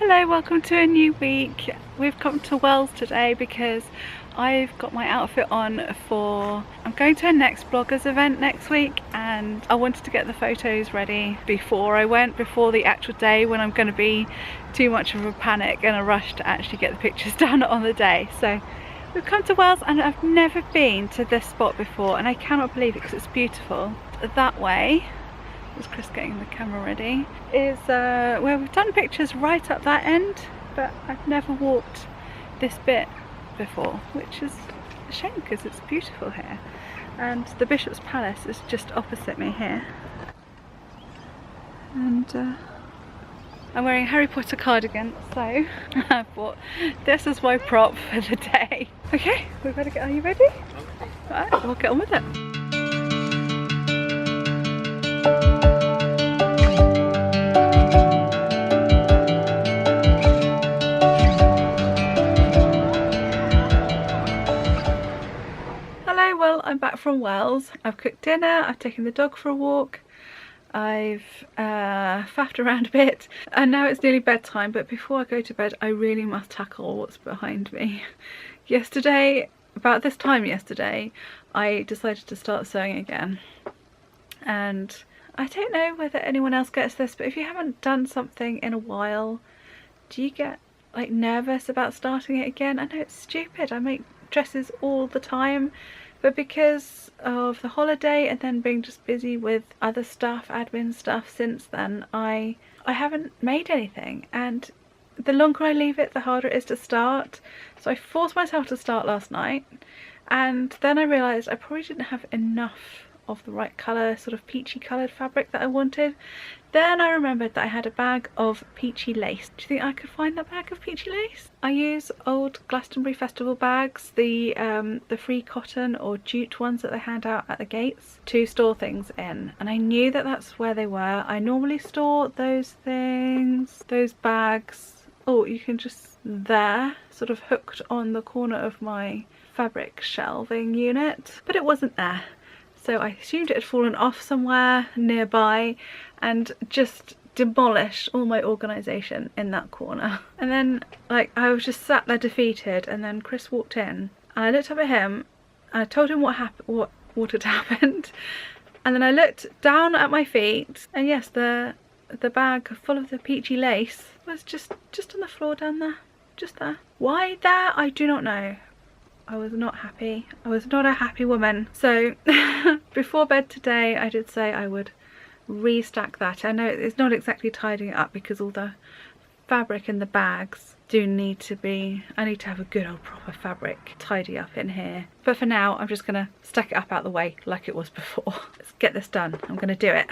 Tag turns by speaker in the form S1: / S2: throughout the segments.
S1: Hello, welcome to a new week. We've come to Wells today because I've got my outfit on for, I'm going to a next bloggers event next week, and I wanted to get the photos ready before I went, before the actual day when I'm going to be too much of a panic and a rush to actually get the pictures done on the day. So we've come to Wells and I've never been to this spot before and I cannot believe it because it's beautiful. That way, is Chris getting the camera ready, is where we've done pictures right up that end, but I've never walked this bit before, which is a shame because it's beautiful here. And the Bishop's Palace is just opposite me here. And I'm wearing a Harry Potter cardigan, so I bought this as my prop for the day. Okay, we better get, are you ready? Alright, we'll get on with it. Well, I'm back from Wells. I've cooked dinner, I've taken the dog for a walk, I've faffed around a bit, and now it's nearly bedtime. But before I go to bed, I really must tackle what's behind me. Yesterday, about this time yesterday, I decided to start sewing again. And I don't know whether anyone else gets this, but if you haven't done something in a while, do you get like nervous about starting it again? I know it's stupid, I make dresses all the time, but because of the holiday and then being just busy with other stuff, admin stuff since then, I haven't made anything, and the longer I leave it, the harder it is to start. So I forced myself to start last night, and then I realised I probably didn't have enough of the right colour, sort of peachy coloured fabric that I wanted. Then I remembered that I had a bag of peachy lace. Do you think I could find that bag of peachy lace? I use old Glastonbury Festival bags, the free cotton or jute ones that they hand out at the gates, to store things in, and I knew that that's where they were. I normally store those things, those bags, oh, you can just, there, sort of hooked on the corner of my fabric shelving unit, but it wasn't there. So I assumed it had fallen off somewhere nearby and just demolished all my organisation in that corner. And then, like, I was just sat there defeated, and then Chris walked in and I looked up at him and I told him what had happened, and then I looked down at my feet, and yes, the bag full of the peachy lace was just on the floor down there, just there. Why there? I do not know. I was not happy. I was not a happy woman. So before bed today, I did say I would restack that. I know it's not exactly tidying it up because all the fabric in the bags do need to be, I need to have a good old proper fabric tidy up in here. But for now, I'm just gonna stack it up out the way like it was before. Let's get this done. I'm gonna do it.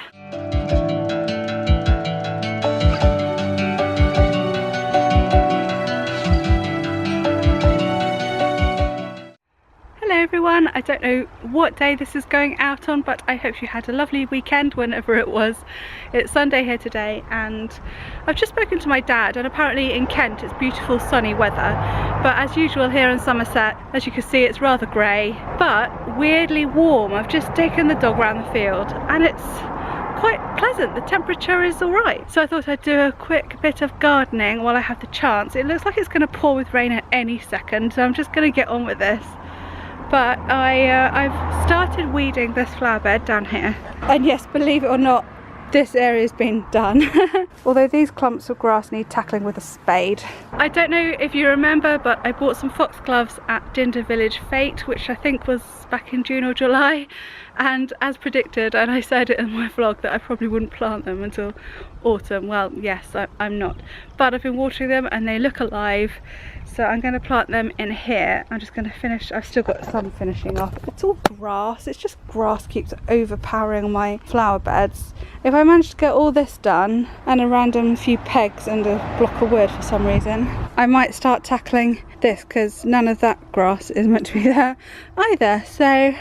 S1: Hello everyone, I don't know what day this is going out on, but I hope you had a lovely weekend whenever it was. It's Sunday here today, and I've just spoken to my dad, and apparently in Kent it's beautiful sunny weather, but as usual here in Somerset, as you can see, it's rather grey but weirdly warm. I've just taken the dog around the field and it's quite pleasant. The temperature is alright, so I thought I'd do a quick bit of gardening while I have the chance. It looks like it's going to pour with rain at any second, so I'm just going to get on with this. But I've started weeding this flower bed down here, and yes, believe it or not, this area's been done. Although these clumps of grass need tackling with a spade. I don't know if you remember, but I bought some foxgloves at Dinder Village Fete, which I think was back in June or July, and as predicted, and I said it in my vlog, that I probably wouldn't plant them until autumn. Well, yes, I'm not, but I've been watering them and they look alive, so I'm going to plant them in here. I'm just going to finish, I've still got some finishing off. It's all grass, it's just grass keeps overpowering my flower beds. If I manage to get all this done and a random few pegs and a block of wood for some reason, I might start tackling this, because none of that grass is meant to be there either, so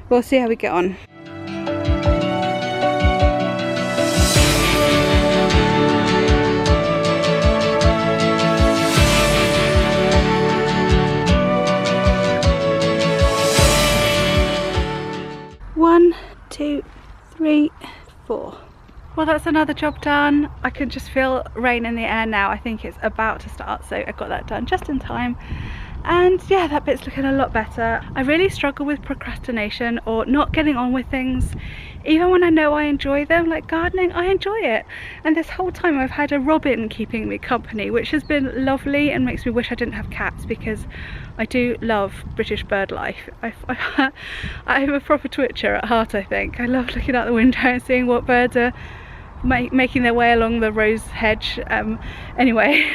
S1: we'll see how we get on. One, two, three, four. Well, that's another job done. I can just feel rain in the air now. I think it's about to start, so I got that done just in time. And yeah, that bit's looking a lot better. I really struggle with procrastination or not getting on with things. Even when I know I enjoy them, like gardening, I enjoy it. And this whole time I've had a robin keeping me company, which has been lovely and makes me wish I didn't have cats, because I do love British bird life. I'm a proper twitcher at heart, I think. I love looking out the window and seeing what birds are making their way along the rose hedge. Anyway,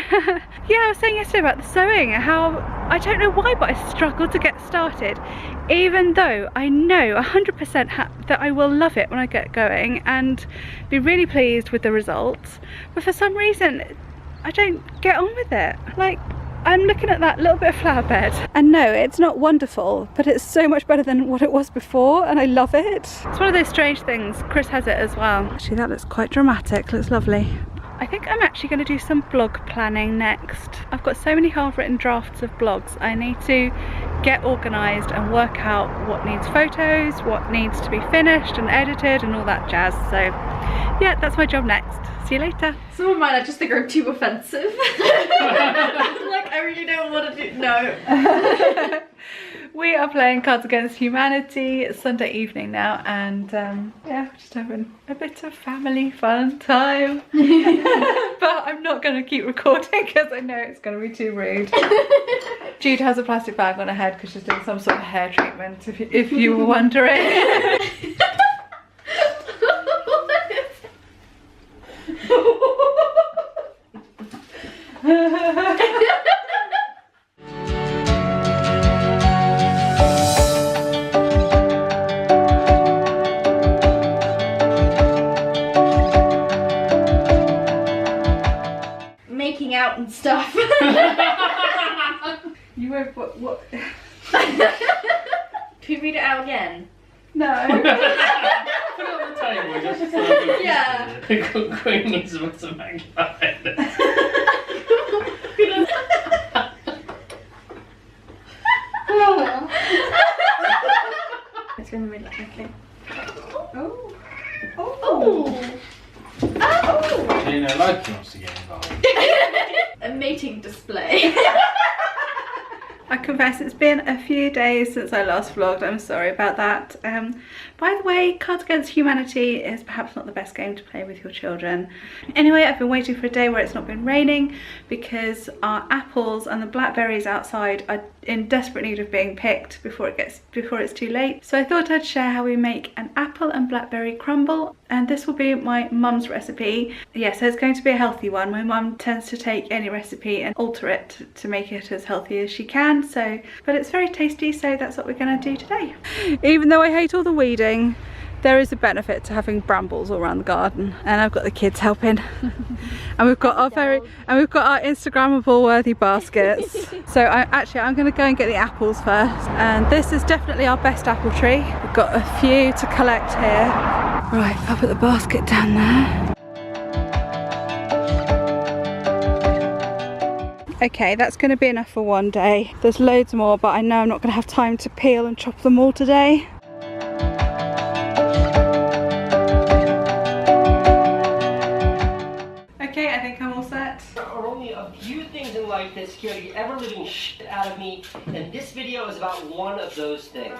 S1: yeah, I was saying yesterday about the sewing, how I don't know why, but I struggle to get started, even though I know 100% that I will love it when I get going and be really pleased with the results. But for some reason, I don't get on with it. Like, I'm looking at that little bit of flower bed, and no, it's not wonderful, but it's so much better than what it was before, and I love it. It's one of those strange things. Chris has it as well. Actually, that looks quite dramatic, looks lovely. I think I'm actually going to do some blog planning next. I've got so many half-written drafts of blogs. I need to get organised and work out what needs photos, what needs to be finished and edited and all that jazz. So yeah, that's my job next. See you later.
S2: Some of mine I just think are too offensive. Like, I really don't want to do, no.
S1: We are playing Cards Against Humanity. It's Sunday evening now, and yeah, we're just having a bit of family fun time. But I'm not going to keep recording because I know it's going to be too rude. Jude has a plastic bag on her head because she's doing some sort of hair treatment, if you were wondering.
S2: Making out and stuff.
S1: You won't, what?
S2: Can you read it out again?
S1: No.
S3: Put it on the table just so
S2: Yeah.
S3: the Queen needs a bit of magpie.
S2: It's in the middle, okay.
S1: Oh.
S2: Oh. Oh.
S3: You know, Loki wants to get involved.
S2: A mating display.
S1: I confess it's been a few days since I last vlogged. I'm sorry about that. By the way, Cards Against Humanity is perhaps not the best game to play with your children. Anyway, I've been waiting for a day where it's not been raining because our apples and the blackberries outside are in desperate need of being picked before it's too late. So I thought I'd share how we make an apple and blackberry crumble, and this will be my mum's recipe. Yeah, so it's going to be a healthy one. My mum tends to take any recipe and alter it to make it as healthy as she can. So, but it's very tasty, so that's what we're going to do today. Even though I hate all the weeding, there is a benefit to having brambles all around the garden, and I've got the kids helping. And we've got our Instagrammable worthy baskets. So I'm going to go and get the apples first, and this is definitely our best apple tree. We've got a few to collect here. Right, I'll put the basket down there. Okay, that's going to be enough for one day. There's loads more, but I know I'm not going to have time to peel and chop them all today. Okay, I think I'm all set.
S4: There are only a few things in life that scare the ever-living shit out of me, and this video is about one of those things.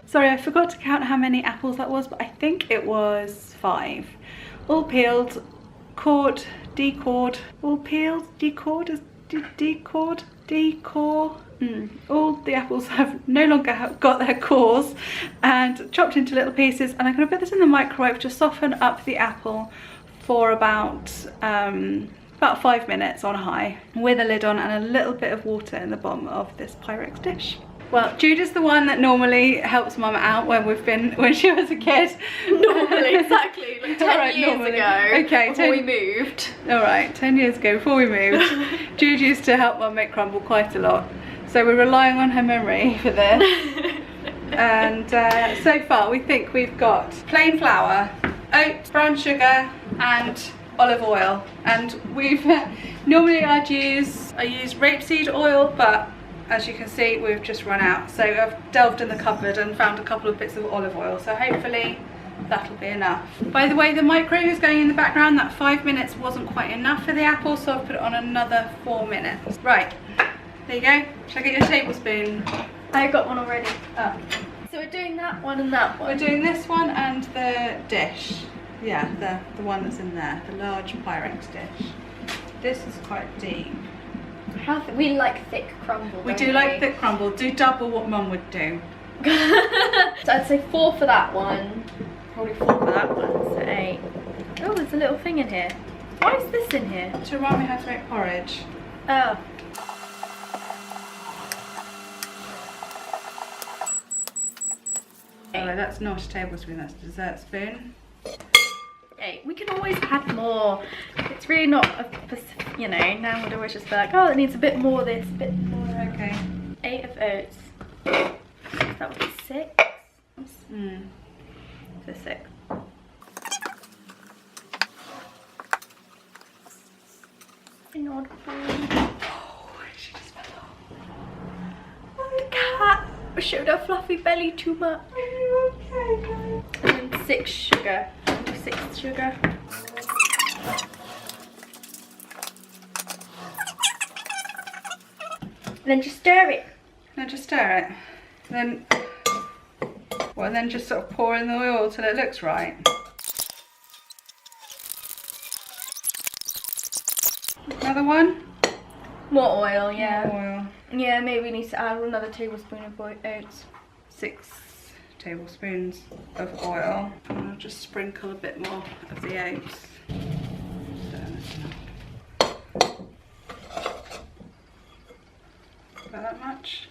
S1: Sorry, I forgot to count how many apples that was, but I think it was 5. All peeled, cored, decored, all peeled, decored, decored, decore. All the apples have no longer got their cores and chopped into little pieces, and I'm going to put this in the microwave to soften up the apple for about 5 minutes on high with a lid on and a little bit of water in the bottom of this Pyrex dish. Well, Jude is the one that normally helps Mum out when she was a kid.
S2: Normally, exactly. Like 10 years ago.
S1: Okay,
S2: before we moved.
S1: Alright, 10 years ago before we moved. Jude used to help Mum make crumble quite a lot. So we're relying on her memory for this. And so far we think we've got plain flour, oats, brown sugar and olive oil. And we've, normally I use rapeseed oil, but as you can see, we've just run out. So I've delved in the cupboard and found a couple of bits of olive oil. So hopefully that'll be enough. By the way, the microwave is going in the background. That 5 minutes wasn't quite enough for the apple, so I've put it on another 4 minutes. Right, there you go. Shall I get your tablespoon?
S2: I got one already.
S1: Oh.
S2: So we're doing that one and that one.
S1: We're doing this one and the dish. Yeah, the one that's in there, the large Pyrex dish. This is quite deep.
S2: We like thick crumble.
S1: We do like thick crumble. Do double what Mum would do.
S2: So I'd say 4 for that one. Probably 4 for that one, so 8. Oh, there's a little thing in here. Why is this in here?
S1: To remind me how to make porridge.
S2: Oh.
S1: Oh, that's not a tablespoon, that's a dessert spoon.
S2: 8. We can always add more. It's really not a, you know, now we'd always just be like, oh, it needs a bit more of this, a bit more of that.
S1: Okay.
S2: 8 of oats. That would be 6. So 6.
S1: Oh, she just fell off. Oh, the cat
S2: Showed her fluffy belly too much.
S1: Okay,
S2: And then 6 sugar. 6 sugar. And then just stir it.
S1: now just stir it. Then, well, and then just sort of pour in the oil till it looks right. Another one?
S2: More oil, yeah.
S1: Oil.
S2: Yeah, maybe we need to add another tablespoon of oats.
S1: 6 tablespoons of oil. And I'll just sprinkle a bit more of the oats. About that much?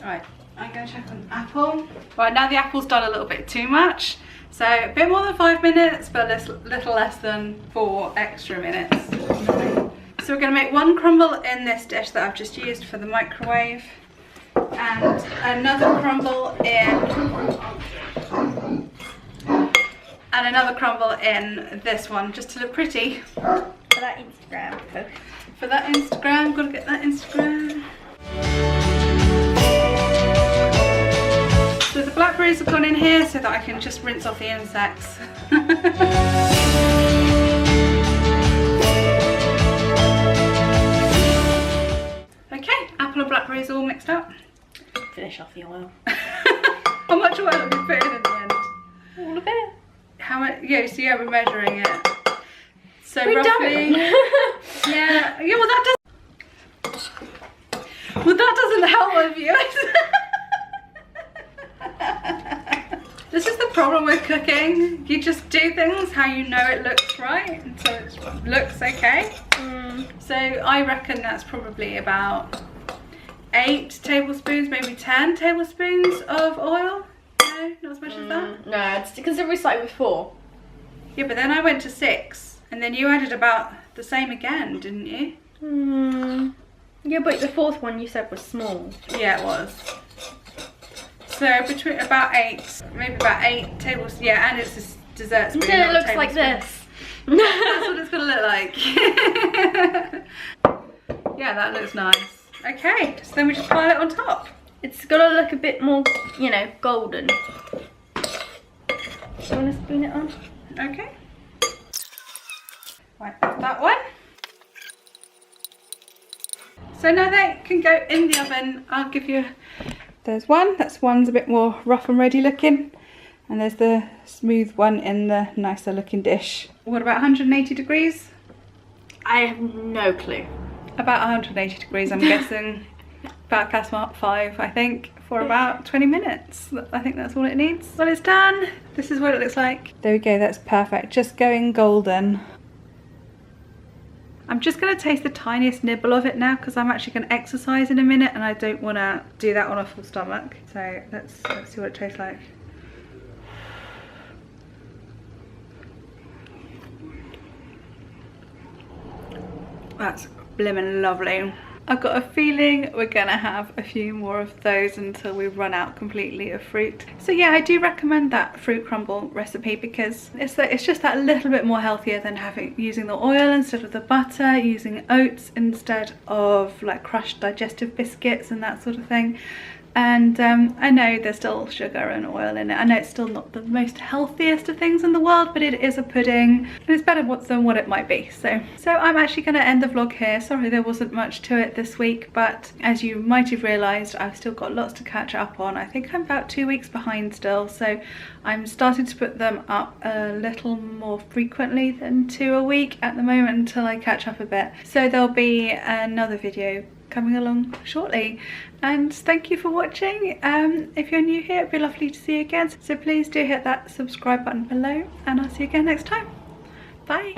S1: Right, I'm going to check on the apple. Right, now the apple's done a little bit too much. So a bit more than 5 minutes, but a little less than 4 extra minutes. So we're going to make 1 crumble in this dish that I've just used for the microwave. And another crumble in this one, just to look pretty.
S2: For that Instagram post.
S1: For that Instagram, gotta get that Instagram. So the blackberries have gone in here so that I can just rinse off the insects. Okay, apple and blackberries all mixed up.
S2: Finish off the oil.
S1: How much oil have you put in the end?
S2: All of it.
S1: How much? Yeah, so yeah, we're measuring it. So
S2: We
S1: roughly.
S2: don't.
S1: Yeah, well that doesn't help my viewers. This is the problem with cooking. You just do things how you know it looks right, and so it looks okay. So I reckon that's probably about 8 tablespoons, maybe 10 tablespoons of oil. No, not as much as that.
S2: No, it's because we started with 4.
S1: Yeah, but then I went to 6, and then you added about the same again, didn't you?
S2: Yeah, but the 4th one you said was small.
S1: Yeah, it was. So between about 8, maybe about 8 tablespoons. Yeah, and it's a dessert spoon.
S2: Until
S1: not
S2: it
S1: a
S2: looks like
S1: tablespoon.
S2: this.
S1: That's what it's gonna look like. Yeah, that looks nice. Okay, so then we just pile it on top.
S2: It's gotta look a bit more, you know, golden. Do you want to spoon it on?
S1: Okay. Right, that one. So now they can go in the oven. I'll give you, there's one, one's a bit more rough and ready looking. And there's the smooth one in the nicer looking dish. What, about 180 degrees?
S2: I have no clue.
S1: About 180 degrees, I'm guessing. About gas mark 5, I think, for about 20 minutes. I think that's all it needs. Well, it's done. This is what it looks like. There we go, that's perfect. Just going golden. I'm just going to taste the tiniest nibble of it now because I'm actually going to exercise in a minute and I don't want to do that on a full stomach. So let's see what it tastes like. That's blimmin' lovely. I've got a feeling we're gonna have a few more of those until we run out completely of fruit. So yeah, I do recommend that fruit crumble recipe because it's just that little bit more healthier than using the oil instead of the butter, using oats instead of like crushed digestive biscuits and that sort of thing. And I know there's still sugar and oil in it. I know it's still not the most healthiest of things in the world, but it is a pudding and it's better than what it might be. So I'm actually going to end the vlog here. Sorry there wasn't much to it this week, but as you might have realised, I've still got lots to catch up on. I think I'm about 2 weeks behind still, so I'm starting to put them up a little more frequently than 2 a week at the moment until I catch up a bit. So there'll be another video coming along shortly, and thank you for watching. If you're new here, it'd be lovely to see you again, so please do hit that subscribe button below, and I'll see you again next time. Bye.